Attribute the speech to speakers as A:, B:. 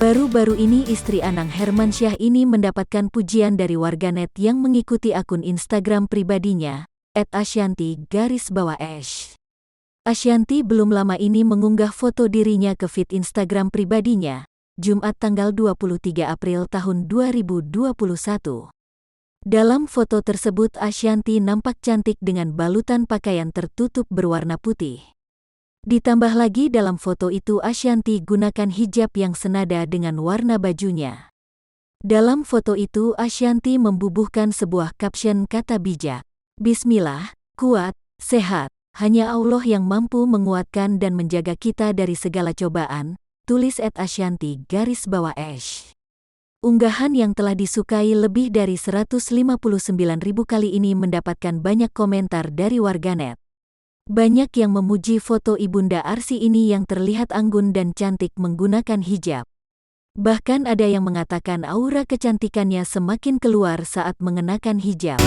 A: Baru-baru ini istri Anang Hermansyah ini mendapatkan pujian dari warganet yang mengikuti akun Instagram pribadinya, @asyanti_ash. Asyanti belum lama ini mengunggah foto dirinya ke feed Instagram pribadinya, Jumat tanggal 23 April tahun 2021. Dalam foto tersebut Asyanti nampak cantik dengan balutan pakaian tertutup berwarna putih. Ditambah lagi dalam foto itu Asyanti gunakan hijab yang senada dengan warna bajunya. Dalam foto itu Asyanti membubuhkan sebuah caption kata bijak. Bismillah, kuat, sehat, hanya Allah yang mampu menguatkan dan menjaga kita dari segala cobaan, tulis @asyanti_ash. Unggahan yang telah disukai lebih dari 159.000 kali ini mendapatkan banyak komentar dari warganet. Banyak yang memuji foto Ibunda Arsy ini yang terlihat anggun dan cantik menggunakan hijab. Bahkan ada yang mengatakan aura kecantikannya semakin keluar saat mengenakan hijab.